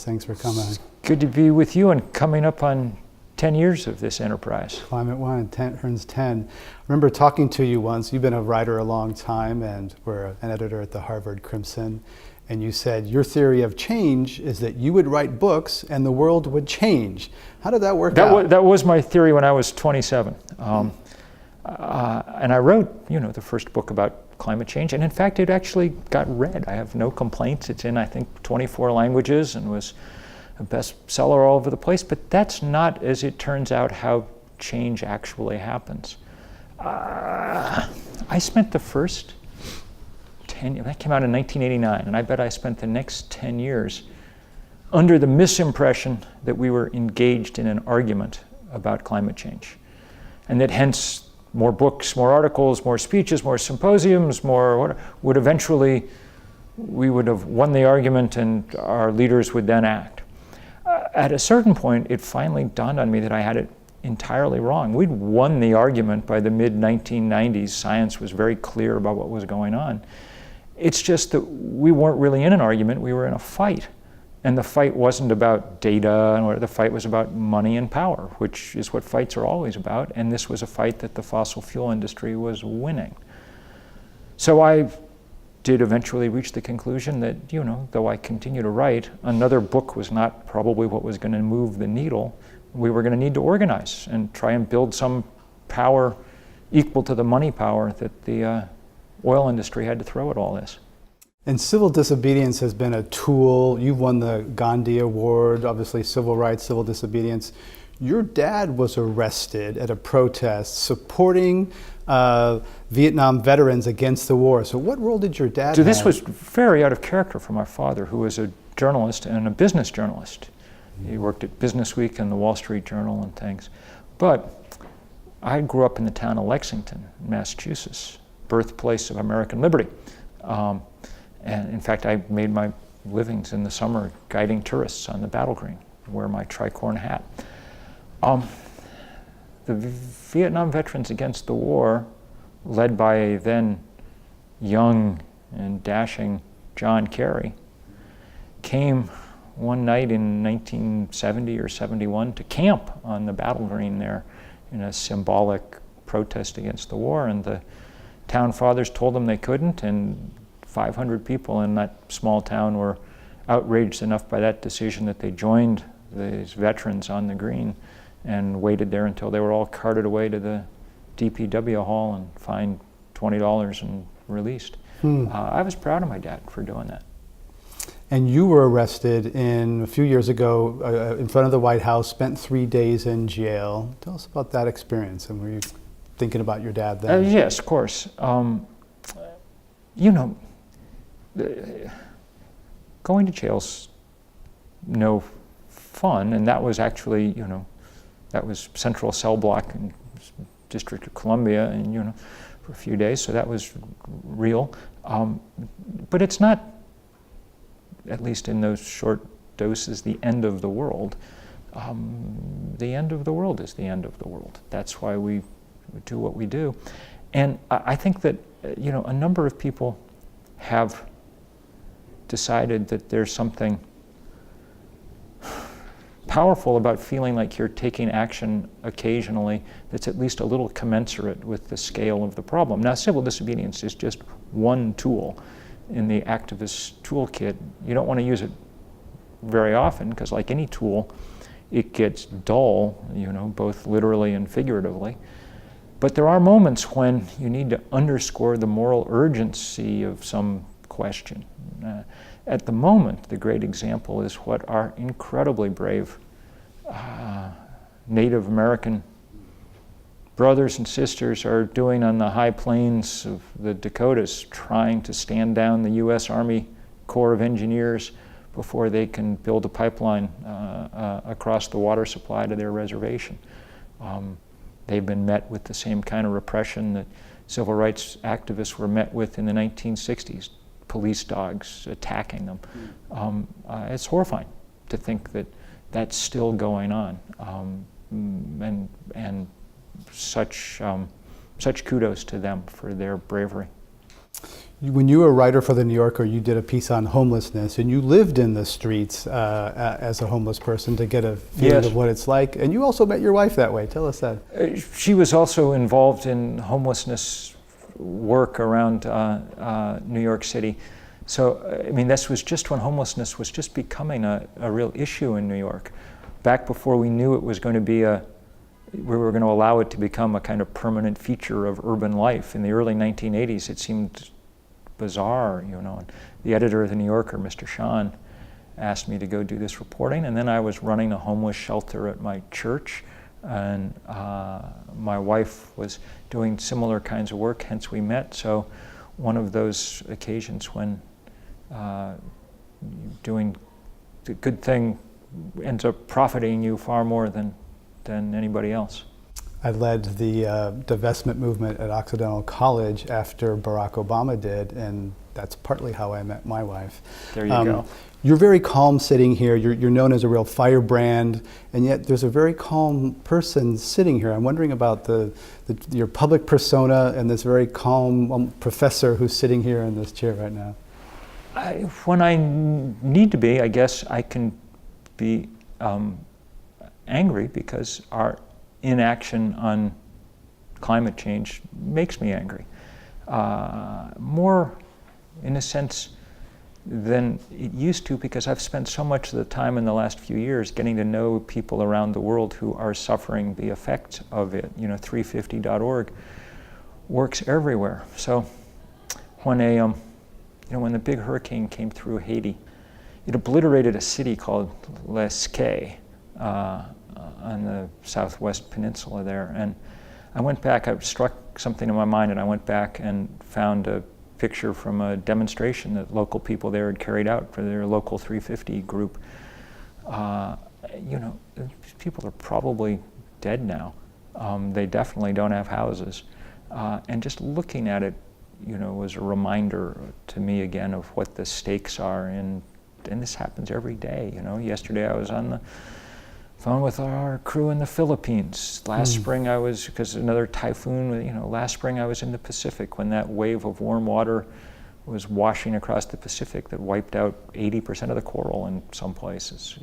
Thanks for coming. Good to be with you and coming up on 10 years of this enterprise. Climate One turns 10. I remember talking to you once. You've been a writer a long time and were an editor at the Harvard Crimson. And you said your theory of change is that you would write books and the world would change. How did that work out? That was my theory when I was 27. And I wrote, the first book about climate change. And in fact, it actually got read. I have no complaints. It's in, I think, 24 languages and was a bestseller all over the place. But that's not, as it turns out, how change actually happens. I spent the first 10 years, that came out in 1989, and I bet I spent the next 10 years under the misimpression that we were engaged in an argument about climate change. And that hence more books, more articles, more speeches, more symposiums, would eventually, we would have won the argument and our leaders would then act. At a certain point, it finally dawned on me that I had it entirely wrong. We'd won the argument by the mid-1990s. Science was very clear about what was going on. It's just that we weren't really in an argument, we were in a fight. And the fight wasn't about data, and the fight was about money and power, which is what fights are always about. And this was a fight that the fossil fuel industry was winning. So I did eventually reach the conclusion that, though I continue to write, another book was not probably what was going to move the needle. We were going to need to organize and try and build some power equal to the money power that the oil industry had to throw at all this. And civil disobedience has been a tool. You've won the Gandhi Award, obviously civil rights, civil disobedience. Your dad was arrested at a protest supporting Vietnam veterans against the war. So what role did your dad have? This was very out of character for my father, who was a journalist and a business journalist. He worked at Business Week and the Wall Street Journal and things. But I grew up in the town of Lexington, Massachusetts, birthplace of American liberty. And in fact, I made my livings in the summer guiding tourists on the battle green, wear my tricorn hat. The Vietnam Veterans Against the War, led by a then young and dashing John Kerry, came one night in 1970 or 71 to camp on the battle green there in a symbolic protest against the war. And the town fathers told them they couldn't, and 500 people in that small town were outraged enough by that decision that they joined these veterans on the green and waited there until they were all carted away to the DPW hall and fined $20 and released. I was proud of my dad for doing that. And you were arrested a few years ago in front of the White House, spent 3 days in jail. Tell us about that experience, and were you thinking about your dad then? Yes, of course. Going to jail's no fun, and that was actually, that was Central Cell Block in District of Columbia, and for a few days, so that was real. But it's not, at least in those short doses, the end of the world. The end of the world is the end of the world. That's why we do what we do. And I think that, a number of people have decided that there's something powerful about feeling like you're taking action occasionally that's at least a little commensurate with the scale of the problem. Now, civil disobedience is just one tool in the activist toolkit. You don't want to use it very often because, like any tool, it gets dull, both literally and figuratively. But there are moments when you need to underscore the moral urgency of some question. At the moment, the great example is what our incredibly brave Native American brothers and sisters are doing on the high plains of the Dakotas, trying to stand down the U.S. Army Corps of Engineers before they can build a pipeline across the water supply to their reservation. They've been met with the same kind of repression that civil rights activists were met with in the 1960s, police dogs attacking them. It's horrifying to think that that's still going on, and such kudos to them for their bravery. When you were a writer for The New Yorker, you did a piece on homelessness, and you lived in the streets as a homeless person to get a feeling of what it's like. And you also met your wife that way. Tell us that. She was also involved in homelessness work around New York City. So, I mean, this was just when homelessness was just becoming a real issue in New York. Back before we knew it was going to be we were going to allow it to become a kind of permanent feature of urban life. In the early 1980s, it seemed bizarre, you know. And the editor of The New Yorker, Mr. Sean, asked me to go do this reporting, and then I was running a homeless shelter at my church, and my wife was doing similar kinds of work, hence we met. So one of those occasions when doing the good thing ends up profiting you far more than anybody else. I led the divestment movement at Occidental College after Barack Obama did, and that's partly how I met my wife. There you go. You're very calm sitting here. You're known as a real firebrand, and yet there's a very calm person sitting here. I'm wondering about your public persona and this very calm professor who's sitting here in this chair right now. When I need to be, I guess I can be angry because our inaction on climate change makes me angry. More in a sense than it used to, because I've spent so much of the time in the last few years getting to know people around the world who are suffering the effects of it. You know, 350.org works everywhere. So when when the big hurricane came through Haiti, it obliterated a city called Les Cayes on the southwest peninsula there. And I went back, I struck something in my mind, and I went back and found a picture from a demonstration that local people there had carried out for their local 350 group. These people are probably dead now. They definitely don't have houses. And just looking at it, was a reminder to me again of what the stakes are, and this happens every day. Yesterday I was on the phone with our crew in the Philippines. Last spring because another typhoon, last spring I was in the Pacific when that wave of warm water was washing across the Pacific that wiped out 80% of the coral in some places,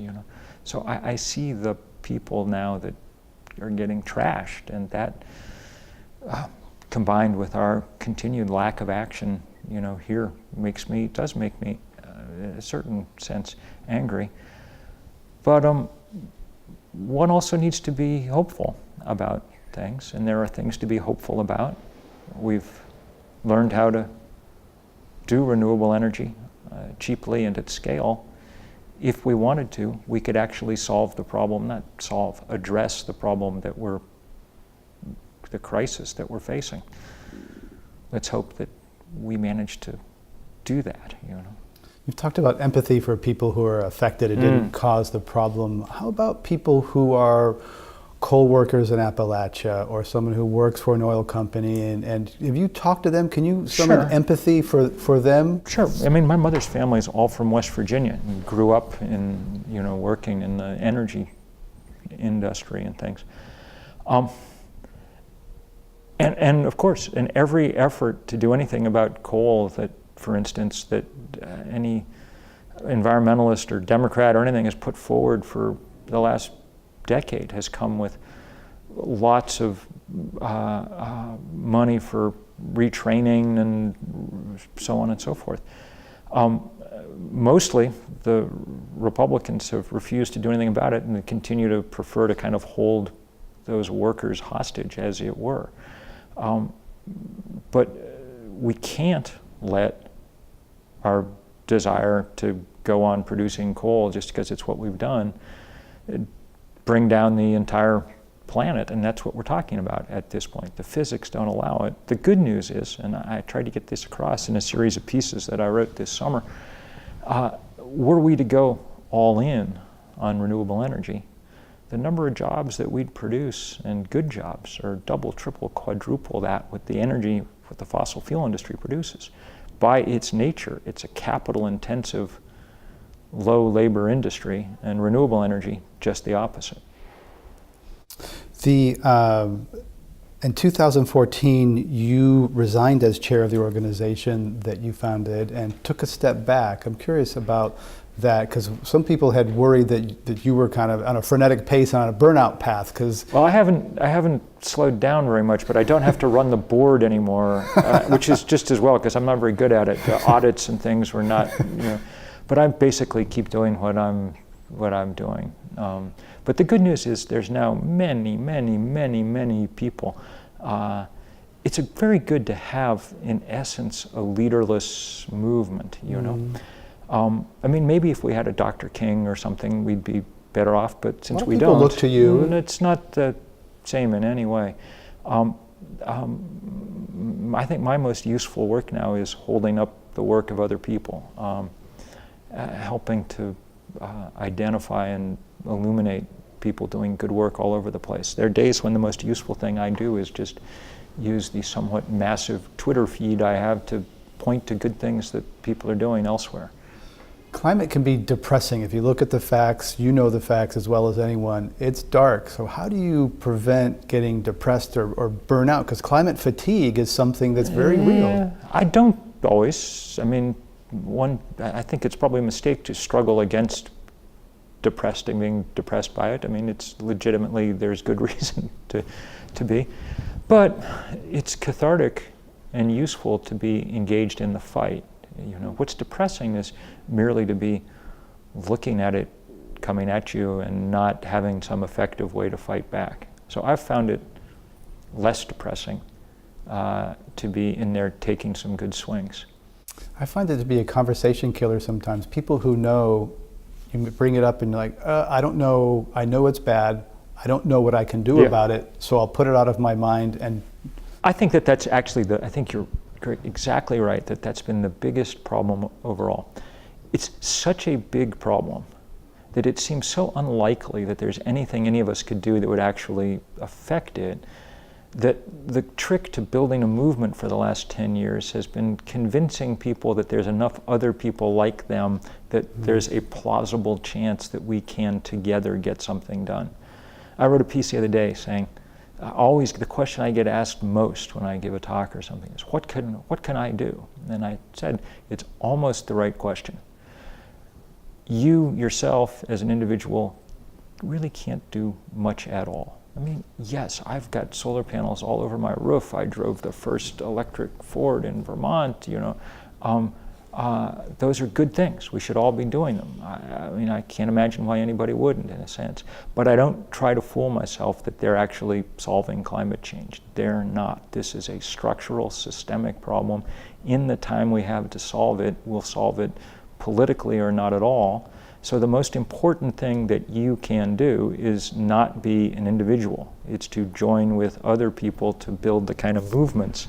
So I see the people now that are getting trashed, and that combined with our continued lack of action, here does make me, in a certain sense, angry. But one also needs to be hopeful about things, and there are things to be hopeful about. We've learned how to do renewable energy cheaply and at scale. If we wanted to, we could actually solve the problem, address the problem the crisis that we're facing. Let's hope that we manage to do that, You've talked about empathy for people who are affected. It didn't cause the problem. How about people who are coal workers in Appalachia, or someone who works for an oil company? And have you talked to them? Can you summon empathy for them? Sure. I mean, my mother's family is all from West Virginia and grew up in, working in the energy industry and things. And of course, in every effort to do anything about coal, that, for instance, that any environmentalist or Democrat or anything has put forward for the last decade has come with lots of money for retraining and so on and so forth. Mostly, the Republicans have refused to do anything about it, and they continue to prefer to kind of hold those workers hostage, as it were. But we can't let our desire to go on producing coal just because it's what we've done bring down the entire planet, and that's what we're talking about at this point. The physics don't allow it. The good news is, and I tried to get this across in a series of pieces that I wrote this summer, were we to go all in on renewable energy, the number of jobs that we'd produce, and good jobs, are double, triple, quadruple that with the energy what the fossil fuel industry produces. By its nature, it's a capital-intensive, low-labor industry, and renewable energy, just the opposite. The In 2014, you resigned as chair of the organization that you founded and took a step back. I'm curious about that, because some people had worried that you were kind of on a frenetic pace on a burnout path. Well, I haven't slowed down very much, but I don't have to run the board anymore, which is just as well, because I'm not very good at it. The audits and things were not, but I basically keep doing what I'm doing. But the good news is there's now many people. It's very good to have, in essence, a leaderless movement, I mean, maybe if we had a Dr. King or something, we'd be better off, but since we don't, look to you. It's not the same in any way. I think my most useful work now is holding up the work of other people, helping to identify and illuminate people doing good work all over the place. There are days when the most useful thing I do is just use the somewhat massive Twitter feed I have to point to good things that people are doing elsewhere. Climate can be depressing. If you look at the facts, you know the facts as well as anyone, it's dark. So how do you prevent getting depressed or burn out? Because climate fatigue is something that's very real. I don't always. I mean, I think it's probably a mistake to struggle against being depressed by it. I mean, it's legitimately, there's good reason to be. But it's cathartic and useful to be engaged in the fight. What's depressing is merely to be looking at it coming at you and not having some effective way to fight back. So I've found it less depressing to be in there taking some good swings. I find it to be a conversation killer sometimes. People who know, you bring it up and you're like, I don't know, I know it's bad, I don't know what I can do about it, so I'll put it out of my mind. And I think that's actually I think you're exactly right, that's been the biggest problem overall. It's such a big problem that it seems so unlikely that there's anything any of us could do that would actually affect it, that the trick to building a movement for the last 10 years has been convincing people that there's enough other people like them that there's a plausible chance that we can together get something done. I wrote a piece the other day saying, always the question I get asked most when I give a talk or something is, what can I do? And I said, it's almost the right question. You yourself as an individual really can't do much at all. I mean, yes, I've got solar panels all over my roof. I drove the first electric Ford in Vermont, those are good things. We should all be doing them. I mean, I can't imagine why anybody wouldn't, in a sense. But I don't try to fool myself that they're actually solving climate change. They're not. This is a structural, systemic problem. In the time we have to solve it, we'll solve it politically or not at all. So the most important thing that you can do is not be an individual. It's to join with other people to build the kind of movements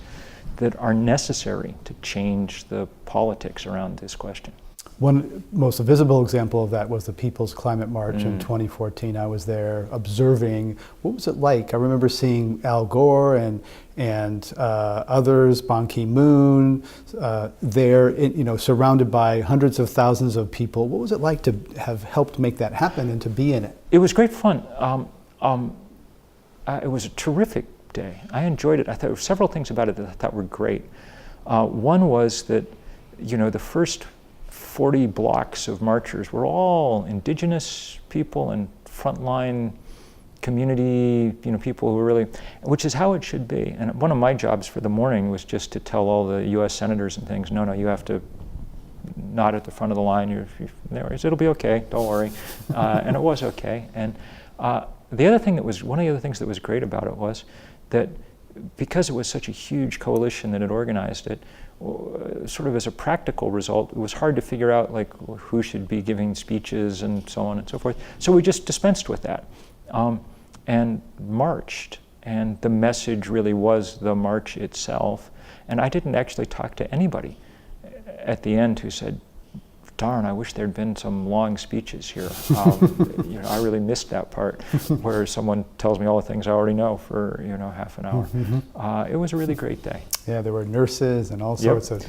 that are necessary to change the politics around this question. One most visible example of that was the People's Climate March in 2014. I was there observing. What was it like? I remember seeing Al Gore and others, Ban Ki-moon, there, surrounded by hundreds of thousands of people. What was it like to have helped make that happen and to be in it? It was great fun. It was a terrific day. I enjoyed it. I thought there were several things about it that I thought were great. One was that, the first 40 blocks of marchers were all indigenous people and frontline community, people who were really, which is how it should be. And one of my jobs for the morning was just to tell all the U.S. senators and things, no, you have to not at the front of the line. It'll be okay. Don't worry. And it was okay. And one of the other things that was great about it was that because it was such a huge coalition that had organized it, sort of as a practical result, it was hard to figure out who should be giving speeches and so on and so forth. So we just dispensed with that and marched. And the message really was the march itself. And I didn't actually talk to anybody at the end who said, darn, I wish there'd been some long speeches here. I really missed that part where someone tells me all the things I already know for, half an hour. It was a really great day. Yeah, there were nurses and all sorts of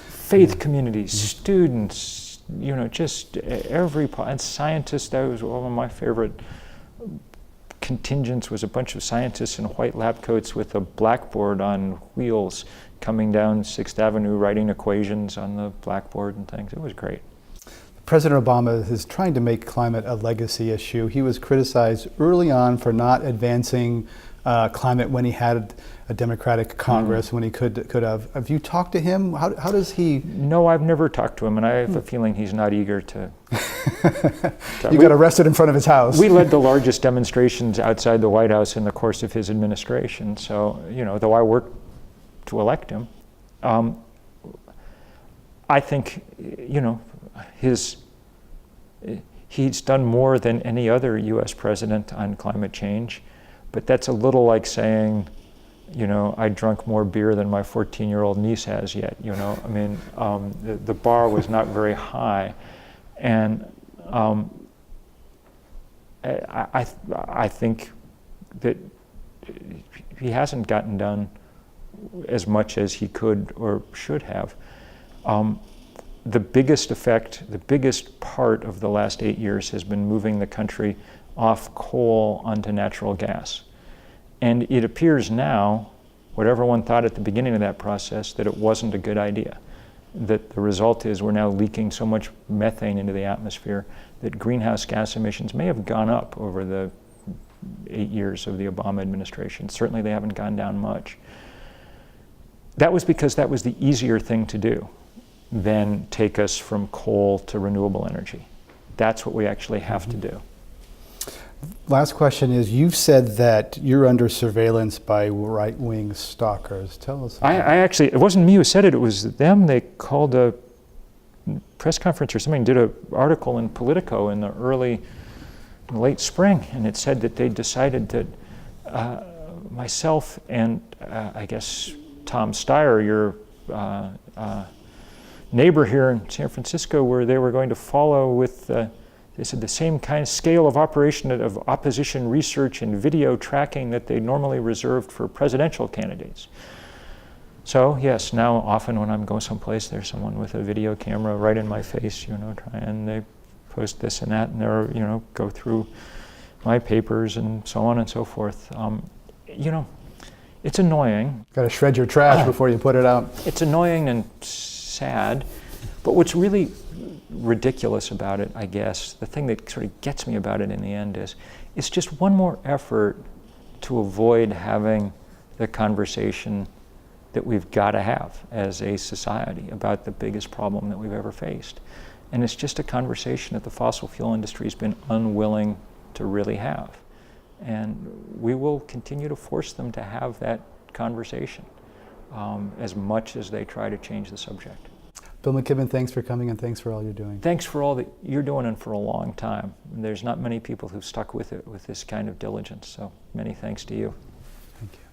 faith communities, students, just and scientists. That was one of my favorite contingents was a bunch of scientists in white lab coats with a blackboard on wheels coming down 6th Avenue writing equations on the blackboard and things. It was great. President Obama is trying to make climate a legacy issue. He was criticized early on for not advancing climate when he had a Democratic Congress, when he could have. Have you talked to him? How does he? No, I've never talked to him, and I have a feeling he's not eager to. You got arrested in front of his house. We led the largest demonstrations outside the White House in the course of his administration. So, though I worked to elect him, I think, he's done more than any other U.S. president on climate change, but that's a little like saying, I drunk more beer than my 14-year-old niece has yet. The bar was not very high, and I think that he hasn't gotten done as much as he could or should have. The biggest effect, the biggest part of the last 8 years has been moving the country off coal onto natural gas. And it appears now, what everyone thought at the beginning of that process, that it wasn't a good idea. That the result is we're now leaking so much methane into the atmosphere that greenhouse gas emissions may have gone up over the 8 years of the Obama administration. Certainly they haven't gone down much. That was because that was the easier thing to do than take us from coal to renewable energy. That's what we actually have to do. Last question is, you've said that you're under surveillance by right-wing stalkers. Tell us. I actually, it wasn't me who said it, it was them. They called a press conference or something, did an article in Politico in the late spring, and it said that they decided that myself and I guess Tom Steyer, your neighbor here in San Francisco, where they were going to follow with, they said, the same kind of scale of operation of opposition research and video tracking that they normally reserved for presidential candidates. So yes, now often when I'm going someplace, there's someone with a video camera right in my face, and they post this and that, and they're, go through my papers and so on and so forth. It's annoying. Got to shred your trash before you put it out. It's annoying and sad, but what's really ridiculous about it, I guess, the thing that sort of gets me about it in the end is, it's just one more effort to avoid having the conversation that we've got to have as a society about the biggest problem that we've ever faced. And it's just a conversation that the fossil fuel industry has been unwilling to really have. And we will continue to force them to have that conversation as much as they try to change the subject. Bill McKibben, thanks for coming and thanks for all you're doing. Thanks for all that you're doing and for a long time. There's not many people who've stuck with it with this kind of diligence, so many thanks to you. Thank you.